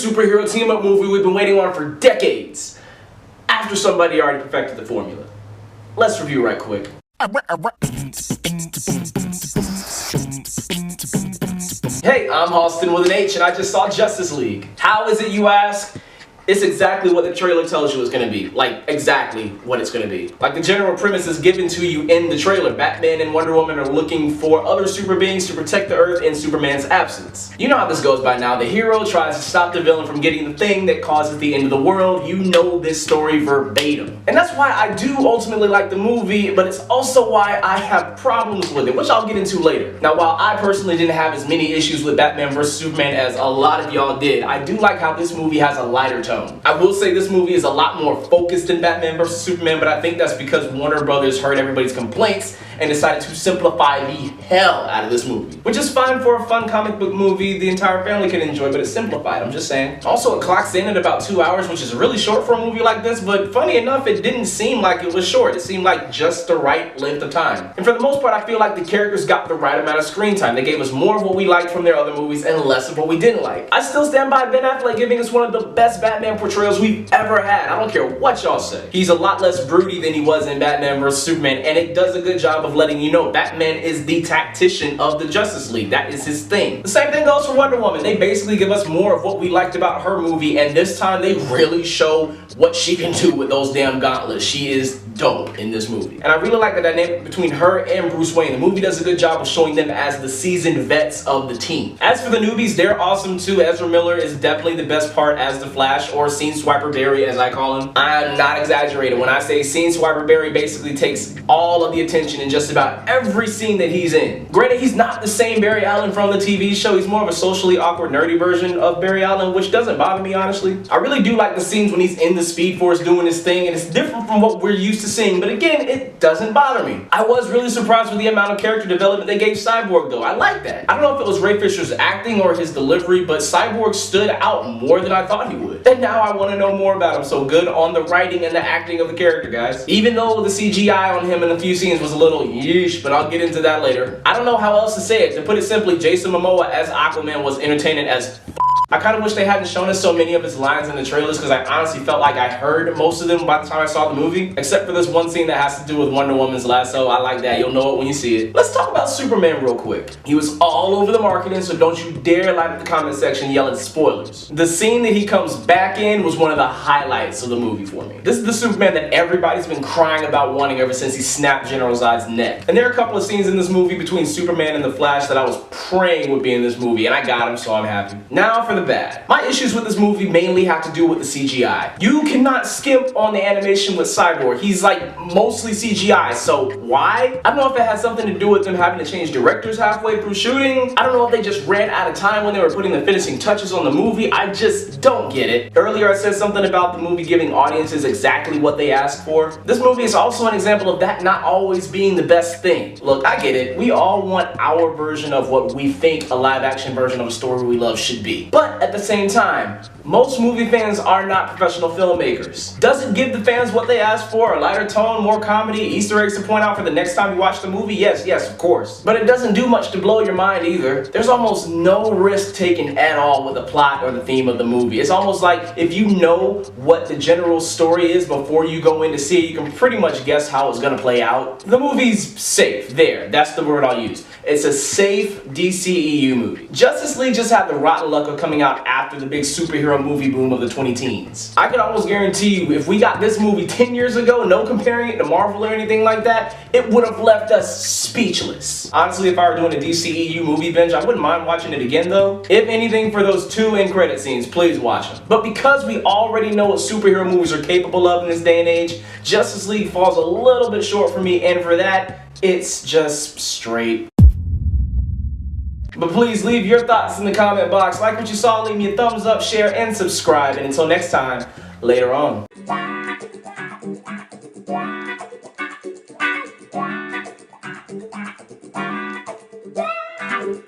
superhero team-up movie we've been waiting on for decades, after somebody already perfected the formula. Let's review right quick. Hey, I'm Halston with an H, and I just saw Justice League. How is it, you ask? It's exactly what the trailer tells you it's gonna be. Like, exactly what it's gonna be. Like, the general premise is given to you in the trailer. Batman and Wonder Woman are looking for other super beings to protect the Earth in Superman's absence. You know how this goes by now. The hero tries to stop the villain from getting the thing that causes the end of the world. You know this story verbatim. And that's why I do ultimately like the movie, but it's also why I have problems with it, which I'll get into later. Now, while I personally didn't have as many issues with Batman vs. Superman as a lot of y'all did, I do like how this movie has a lighter tone. I will say this movie is a lot more focused than Batman vs. Superman, but I think that's because Warner Brothers heard everybody's complaints and decided to simplify the hell out of this movie. Which is fine for a fun comic book movie the entire family can enjoy, but it's simplified, I'm just saying. Also, it clocks in at about 2 hours, which is really short for a movie like this, but funny enough, it didn't seem like it was short. It seemed like just the right length of time. And for the most part, I feel like the characters got the right amount of screen time. They gave us more of what we liked from their other movies and less of what we didn't like. I still stand by Ben Affleck giving us one of the best Batman portrayals we've ever had. I don't care what y'all say. He's a lot less broody than he was in Batman vs. Superman, and it does a good job of letting you know Batman is the tactician of the Justice League. That is his thing. The same thing goes for Wonder Woman. They basically give us more of what we liked about her movie, and this time they really show what she can do with those damn gauntlets. She is dope in this movie. And I really like the dynamic between her and Bruce Wayne. The movie does a good job of showing them as the seasoned vets of the team. As for the newbies, they're awesome too. Ezra Miller is definitely the best part as the Flash, or Scene Swiper Barry as I call him. I'm not exaggerating when I say Scene Swiper Barry basically takes all of the attention in just about every scene that he's in. Granted, he's not the same Barry Allen from the TV show. He's more of a socially awkward, nerdy version of Barry Allen, which doesn't bother me, honestly. I really do like the scenes when he's in the Speed Force doing his thing, and it's different from what we're used to seeing, but again, it doesn't bother me. I was really surprised with the amount of character development they gave Cyborg, though. I like that. I don't know if it was Ray Fisher's acting or his delivery, but Cyborg stood out more than I thought he would. And now I want to know more about him, so good on the writing and the acting of the character, guys. Even though the CGI on him in a few scenes was a little yeesh, but I'll get into that later. I don't know how else to say it. To put it simply, Jason Momoa as Aquaman was entertaining as I kind of wish they hadn't shown us so many of his lines in the trailers, because I honestly felt like I heard most of them by the time I saw the movie, except for this one scene that has to do with Wonder Woman's lasso. I like that. You'll know it when you see it. Let's talk about Superman real quick. He was all over the marketing, so don't you dare light up the comment section yelling spoilers. The scene that he comes back in was one of the highlights of the movie for me. This is the Superman that everybody's been crying about wanting ever since he snapped General Zod's neck. And there are a couple of scenes in this movie between Superman and the Flash that I was praying would be in this movie, and I got him, so I'm happy. Now for the bad. My issues with this movie mainly have to do with the CGI. You cannot skimp on the animation with Cyborg. He's like mostly CGI, so why? I don't know if it has something to do with them having to change directors halfway through shooting. I don't know if they just ran out of time when they were putting the finishing touches on the movie. I just don't get it. Earlier I said something about the movie giving audiences exactly what they asked for. This movie is also an example of that not always being the best thing. Look, I get it. We all want our version of what we think a live action version of a story we love should be. But at the same time, most movie fans are not professional filmmakers. Does it give the fans what they asked for? A lighter tone, more comedy, Easter eggs to point out for the next time you watch the movie? Yes, of course. But it doesn't do much to blow your mind either. There's almost no risk taken at all with the plot or the theme of the movie. It's almost like if you know what the general story is before you go in to see it, you can pretty much guess how it's gonna play out. The movie's safe. There, that's the word I'll use. It's a safe DCEU movie. Justice League just had the rotten luck of coming out after the big superhero movie boom of the 2010s. I could almost guarantee you, if we got this movie 10 years ago, no comparing it to Marvel or anything like that, it would have left us speechless. Honestly, if I were doing a DCEU movie binge, I wouldn't mind watching it again though. If anything, for those 2 end credit scenes, please watch them. But because we already know what superhero movies are capable of in this day and age, Justice League falls a little bit short for me, and for that, it's just straight. But please leave your thoughts in the comment box. Like what you saw, leave me a thumbs up, share, and subscribe. And until next time, later on.